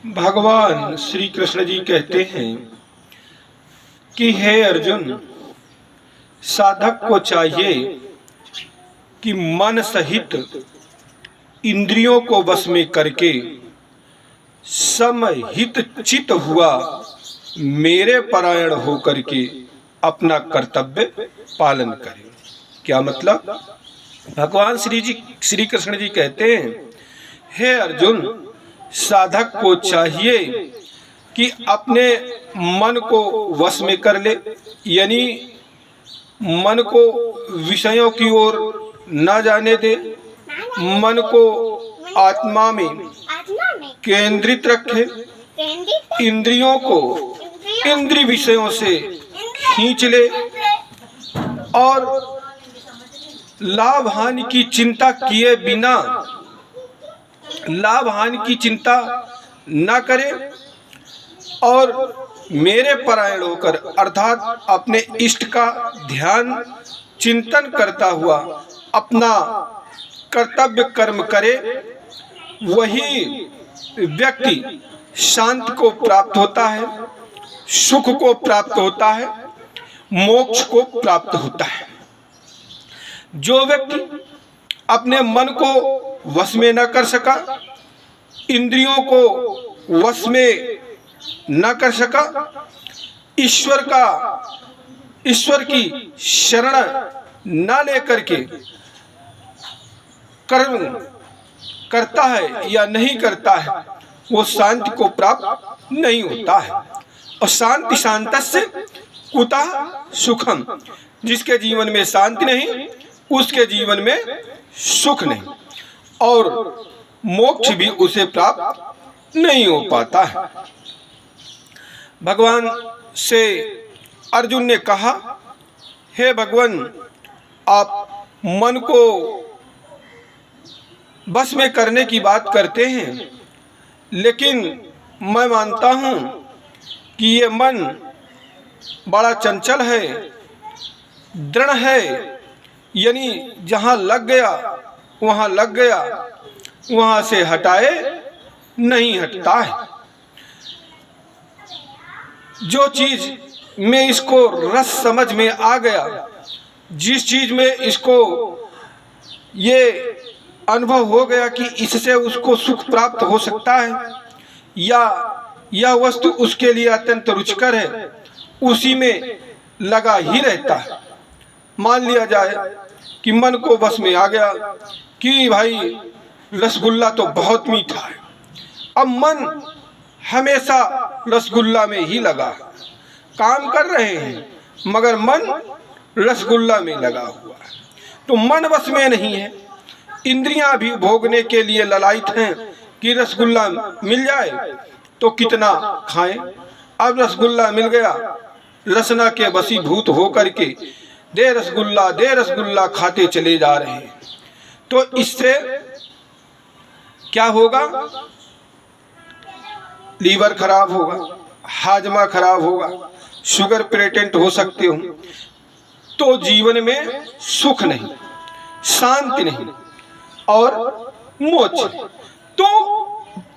भगवान श्री कृष्ण जी कहते हैं कि हे अर्जुन, साधक को चाहिए कि मन सहित इंद्रियों को वश में करके समहित चित हुआ मेरे परायण होकर के अपना कर्तव्य पालन करे। क्या मतलब? भगवान श्री कृष्ण जी कहते हैं, हे अर्जुन, साधक को चाहिए कि अपने मन को वश में कर ले, यानी मन को विषयों की ओर न जाने दे, मन को आत्मा में केंद्रित रखे, इंद्रियों को इंद्रिय विषयों से खींच ले और लाभ हानि की चिंता किए बिना लाभ हानि की चिंता न करे और मेरे परायण होकर अर्थात अपने इष्ट का ध्यान चिंतन करता हुआ अपना कर्तव्य कर्म करे। वही व्यक्ति शांति को प्राप्त होता है, सुख को प्राप्त होता है, मोक्ष को प्राप्त होता है। जो व्यक्ति अपने मन को वश में न कर सका, इंद्रियों को वश में न कर सका, ईश्वर की शरण न लेकर के कर्म करता है या नहीं करता है, वो शांति को प्राप्त नहीं होता है। और शांति शांतस्य कुतः सुखम, जिसके जीवन में शांति नहीं उसके जीवन में सुख नहीं और मोक्ष भी उसे प्राप्त नहीं हो पाता है। भगवान से अर्जुन ने कहा, हे भगवान, आप मन को बस में करने की बात करते हैं, लेकिन मैं मानता हूँ कि ये मन बड़ा चंचल है, दृढ़ है, यानी जहाँ लग गया वहाँ लग गया, वहाँ से हटाए नहीं हटता है। जो चीज में इसको रस समझ में आ गया, जिस चीज में इसको ये अनुभव हो गया कि इससे उसको सुख प्राप्त हो सकता है या यह वस्तु उसके लिए अत्यंत रुचिकर है, उसी में लगा ही रहता है। मान लिया जाए कि मन को बस में आ गया कि भाई रसगुल्ला तो बहुत मीठा है, अब मन हमेशा रसगुल्ला में ही लगा, काम कर रहे हैं मगर मन रसगुल्ला में लगा हुआ है। तो मन बस में नहीं है, इंद्रियां भी भोगने के लिए ललायित हैं कि रसगुल्ला मिल जाए तो कितना खाएं। अब रसगुल्ला मिल गया, रसना के वशीभूत होकर के दे रसगुल्ला खाते चले जा रहे हैं। तो इससे क्या होगा? लीवर खराब होगा, हाजमा खराब होगा, शुगर पेशेंट हो सकते हो, तो जीवन में सुख नहीं, शांति नहीं और मोक्ष। तो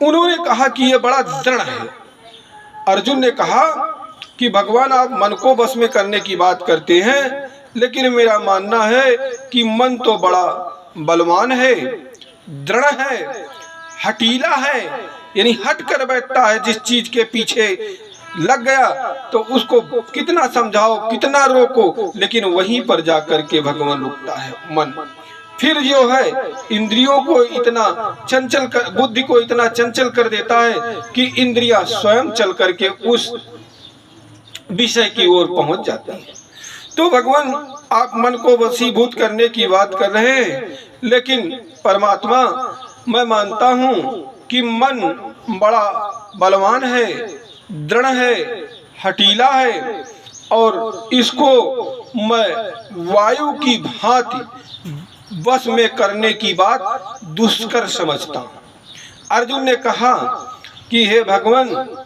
उन्होंने कहा कि यह बड़ा दृढ़ है। अर्जुन ने कहा कि भगवान, आप मन को बस में करने की बात करते हैं, लेकिन मेरा मानना है कि मन तो बड़ा बलवान है, दृढ़ है, हटीला है, यानी हट कर बैठता है। जिस चीज के पीछे लग गया तो उसको कितना समझाओ, कितना रोको, लेकिन वहीं पर जाकर के भगवान रुकता है मन। फिर जो है इंद्रियों को इतना चंचल कर, बुद्धि को इतना चंचल कर देता है कि इंद्रियां स्वयं चल करके उस विषय की ओर पहुंच जाती है। तो भगवान, आप मन को वशीभूत करने की बात कर रहे हैं, लेकिन परमात्मा, मैं मानता हूँ कि मन बड़ा बलवान है, दृढ़ है, हटीला है और इसको मैं वायु की भांति वश में करने की बात दुष्कर समझता हूँ। अर्जुन ने कहा कि हे भगवान,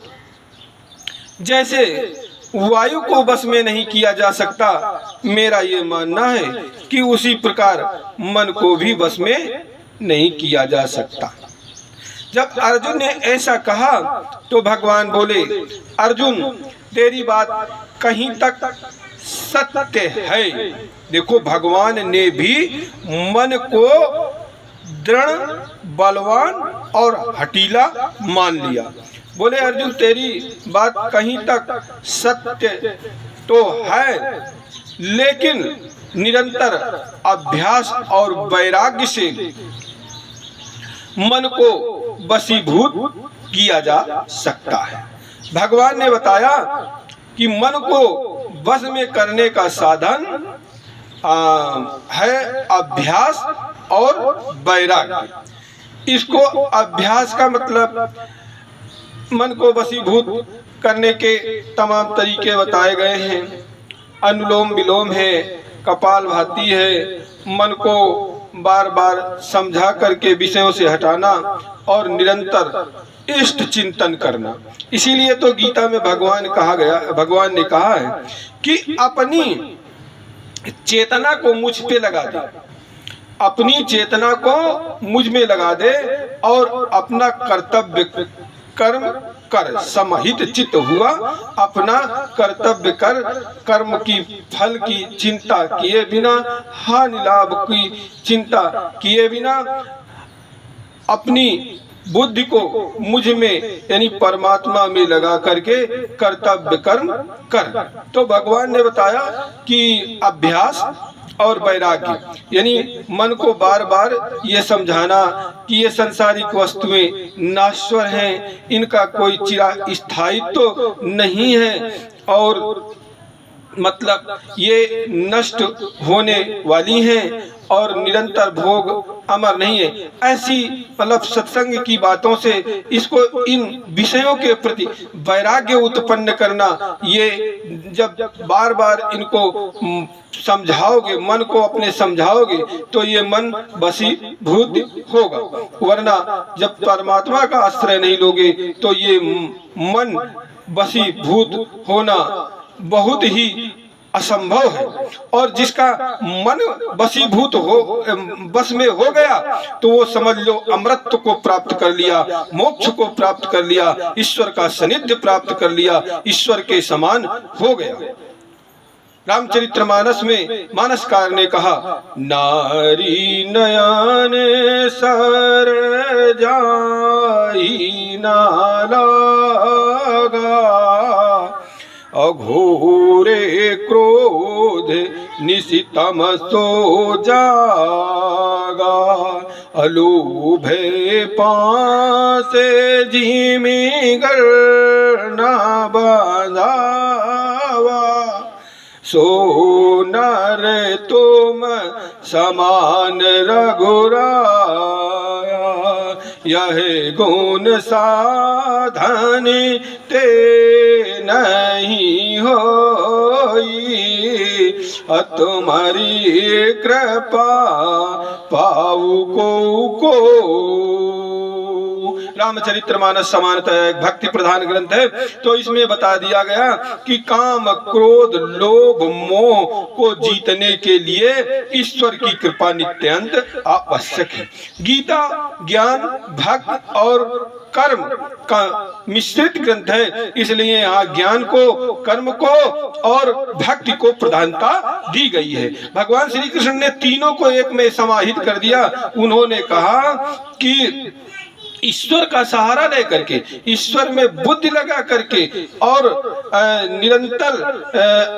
जैसे वायु को बस में नहीं किया जा सकता, मेरा ये मानना है कि उसी प्रकार मन को भी बस में नहीं किया जा सकता। जब अर्जुन ने ऐसा कहा तो भगवान बोले, अर्जुन तेरी बात कहीं तक सत्य है। देखो, भगवान ने भी मन को दृढ़, बलवान और हठीला मान लिया। बोले, अर्जुन तेरी बात कहीं तक सत्य तो है, लेकिन निरंतर अभ्यास और वैराग्य से मन को वशीभूत किया जा सकता है। भगवान ने बताया कि मन को वश में करने का साधन है अभ्यास और वैराग्य। इसको अभ्यास का मतलब मन को वशीभूत करने के तमाम तरीके बताए गए हैं। अनुलोम विलोम है, कपालभाति है, मन को बार बार समझा करके विषयों से हटाना और निरंतर इष्ट चिंतन करना। इसीलिए तो गीता में भगवान ने कहा है कि अपनी चेतना को मुझ पे लगा दे, अपनी चेतना को मुझ में लगा दे और अपना कर्तव्य कर्म कर, समाहित चित्त हुआ अपना कर्तव्य कर, कर्म की फल की चिंता किए बिना, हानि लाभ की चिंता किए बिना अपनी बुद्धि को मुझ में यानी परमात्मा में लगा करके कर्तव्य कर्म कर। तो भगवान ने बताया कि अभ्यास और वैराग्य यानी मन को बार बार ये समझाना कि ये सांसारिक वस्तुएं नाश्वर हैं, इनका कोई चिरस्थायित्व तो नहीं है और मतलब ये नष्ट होने वाली हैं और निरंतर भोग अमर नहीं है। ऐसी मतलब सत्संग की बातों से इसको इन विषयों के प्रति वैराग्य उत्पन्न करना, ये जब बार बार इनको समझाओगे, मन को अपने समझाओगे तो ये मन वशीभूत होगा। वरना जब परमात्मा का आश्रय नहीं लोगे तो ये मन वशीभूत होना बहुत ही असंभव है। और जिसका मन वशीभूत हो, बस में हो गया, तो वो समझ लो अमृत को प्राप्त कर लिया, मोक्ष को प्राप्त कर लिया, ईश्वर का सानिध्य प्राप्त कर लिया, ईश्वर के समान हो गया। रामचरितमानस में मानसकार ने कहा, नारी नयन सर जाई ना लगा, अघोरे क्रोध निशितम सो जागा, अलोभे पासे जिमी गर न बांधावा, सो नर तुम समान रघुराया, यह गुण साधन ते नहीं होई, तुम्हारी कृपा पाऊ को। रामचरितमानस सामान्यतः एक भक्ति प्रधान ग्रंथ है, तो इसमें बता दिया गया कि काम क्रोध लोभ मोह को जीतने के लिए ईश्वर की कृपा नित्यांत आवश्यक है। गीता ज्ञान भक्ति और कर्म का मिश्रित ग्रंथ है, इसलिए यहाँ ज्ञान को, कर्म को और भक्ति को प्रधानता दी गई है। भगवान श्री कृष्ण ने तीनों को एक में समाहित कर दिया। उन्होंने कहा कि ईश्वर का सहारा ले करके, ईश्वर में बुद्धि लगा करके और निरंतर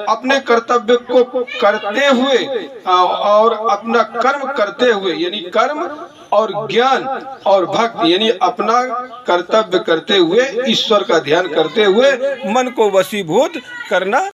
अपने कर्तव्य को करते हुए और अपना कर्म करते हुए, यानी कर्म और ज्ञान और भक्ति यानी अपना कर्तव्य करते हुए, ईश्वर का ध्यान करते हुए मन को वशीभूत करना